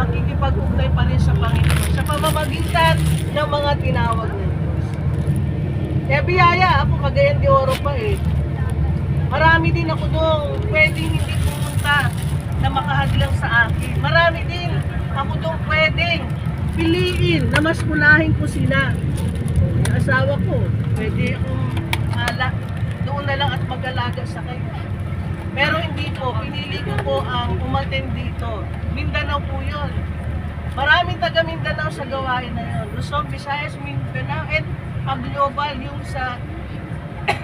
makikipag-ugnay pa rin sa Panginoon sa pamamagitan ng mga tinawag ng Diyos. Kaya biyaya, ako Cagayan de Oro pa eh. Marami din ako doon pwedeng hindi pumunta na makahadlang sa akin. Marami din ako doon pwedeng piliin na mas unahin ko sila. Yung asawa ko, pwede akong doon na lang at mag-alaga sa kanya. Pero hindi po, pinili ko po ang umattend dito. Mindanao po yun. Maraming taga Mindanao sa gawain na yun. Luzon, Visayas, Mindanao, and global yung sa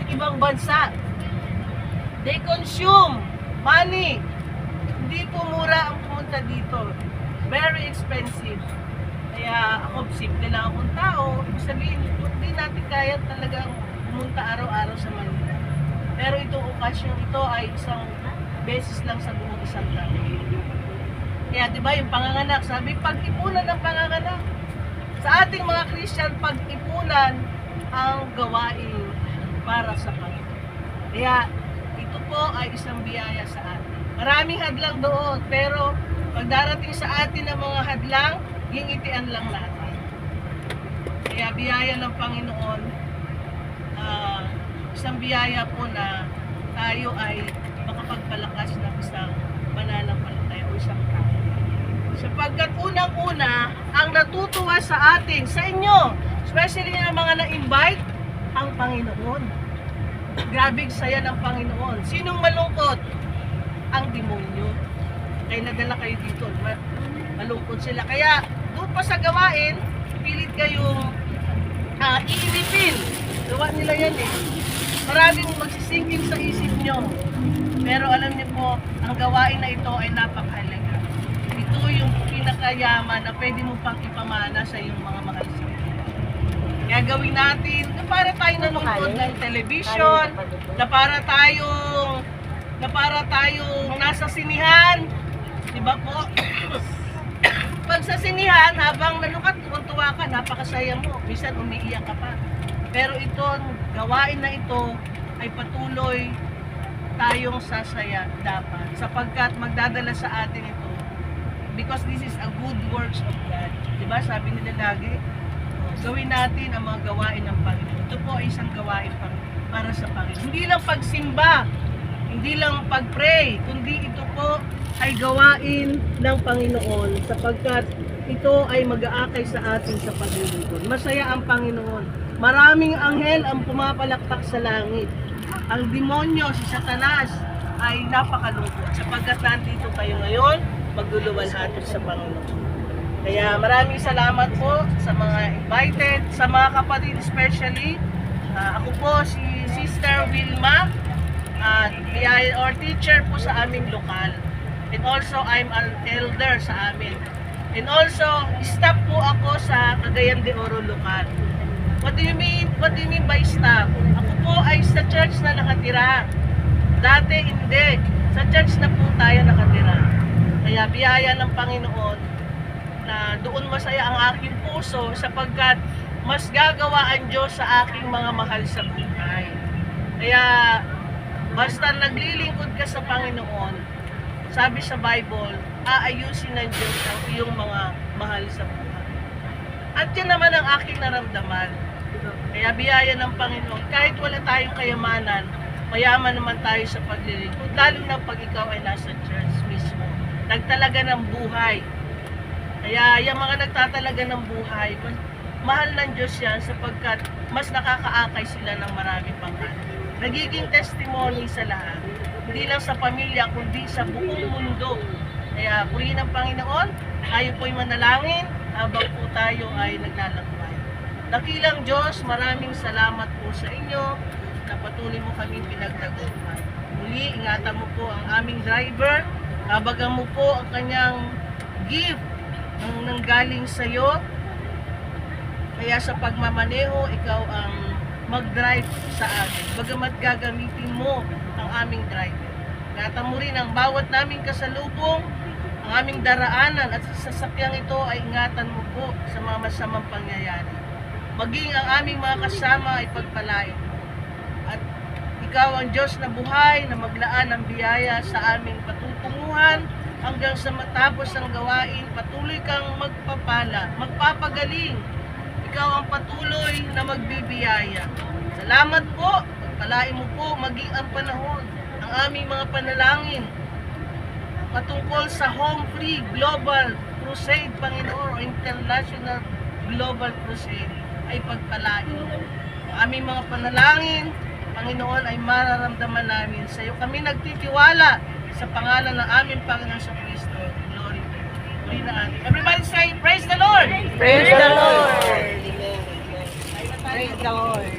ibang bansa. They consume money. Hindi po mura ang pumunta dito. Very expensive. Kaya ako, simple lang akong tao. Ibig sabihin, hindi natin kaya talagang pumunta araw-araw sa Manila. Pero itong okasyon ito ay isang beses lang sa buong isang taon. Kaya di ba yung panganganak, sabi pag-ipunan ng panganganak. Sa ating mga Christian, pag-ipunan ang gawain para sa Panginoon. Kaya ito po ay isang biyaya sa atin. Maraming hadlang doon, pero pag darating sa atin ang mga hadlang, gingitian lang natin. Kaya biyaya ng Panginoon, isang biyaya po na tayo ay makapagpalakas ng isang mananampalataya o isang tao. Sapagkat unang-una, ang natutuwa sa atin, sa inyo, especially ng mga na-invite, ang Panginoon. Grabing saya ng Panginoon. Sinong malungkot? Ang demonyo. Kaya nadala kayo dito, malungkot sila. Kaya doon pa sa gawain, pilit kayong iinipin. Gawa nila yan eh. Maraming magsisingkin sa isip nyo. Pero alam niyo po, ang gawain na ito ay napakahalaga. Ito yung pinakayaman na pwede mo pang ipamana sa iyong mga mahal sa buhay. Kaya gawin natin, na para tayo nanonood ng television, na para tayong nasa sinihan. Diba po? Pag sa sinihan, habang nanukat, tuwa ka, napakasaya mo. Minsan umiiyak ka pa. Pero itong gawain na ito ay patuloy tayong sasaya dapat. Sapagkat magdadala sa atin ito. Because this is a good works of God. Diba? Sabi nila lagi, gawin natin ang mga gawain ng Panginoon. Ito po ay isang gawain para sa Panginoon. Hindi lang pagsimba, hindi lang pag-pray, kundi ito po ay gawain ng Panginoon sapagkat ito ay mag-aakay sa atin sa paglilingkod. Masaya ang Panginoon. Maraming anghel ang pumapalakpak sa langit. Ang demonyo, si Satanas, ay napakalungkot sapagkat nandito tayo ngayon, magluluwalhati sa Panginoon. Kaya maraming salamat po sa mga invited, sa mga kapatid especially. Ako po si Sister Wilma, or teacher po sa aming lokal. And also I'm an elder sa amin. And also staff po ako sa Cagayan de Oro lokal. What do you mean by staff? Ako po ay sa church na nakatira. Dati hindi. Sa church na po tayo nakatira. Kaya biyaya ng Panginoon na doon masaya ang aking puso sapagkat mas gagawa ang Diyos sa aking mga mahal sa buhay. Kaya basta naglilingkod ka sa Panginoon, sabi sa Bible, aayusin ng Diyos ang iyong mga mahal sa buhay. At yan naman ang aking naramdaman. Kaya biyaya ng Panginoon, kahit wala tayong kayamanan, mayaman naman tayo sa paglilingkod, lalo na pag ikaw ay nasa church mismo. Nagtalaga ng buhay. Kaya yung mga nagtatalaga ng buhay, mahal ng Diyos yan sapagkat mas nakakaakay sila ng marami pang nagiging testimony sa lahat. Hindi lang sa pamilya, kundi sa buong mundo. Kaya purihin ang Panginoon, tayo po'y manalangin habang po tayo ay naglalakbay. Dakilang Diyos, maraming salamat po sa inyo na patuloy mo kaming pinagtagumpay. Muli, ingatan mo po ang aming driver, habagan mo po ang kanyang gift ng nanggaling sa iyo. Kaya sa pagmamaneho, ikaw ang mag-drive sa amin. Bagamat gagamitin mo ang aming driver. Ingatan mo rin ang bawat naming kasalubong, ang aming daraanan at sa sasakyang ito ay ingatan mo po sa mga masamang pangyayari. Maging ang aming mga kasama ay pagpalain. At ikaw ang Diyos na buhay na maglaan ng biyaya sa aming patutunguhan hanggang sa matapos ang gawain, patuloy kang magpapala, magpapagaling. Ikaw ang patuloy na magbibiyaya. Salamat po, pagpalain mo po maging ang panahon, ang aming mga panalangin patungkol sa Home Free Global Crusade, Panginoon, o International Global Crusade ay pagpalain mo. Ang aming mga panalangin, Panginoon, ay mararamdaman namin sa iyo. Kami nagtitiwala sa pangalan ng aming Panginoon sa Kristo. Glory to God. Glory na atin. Everybody say, praise the Lord! Praise the Lord. Amen. Praise the Lord.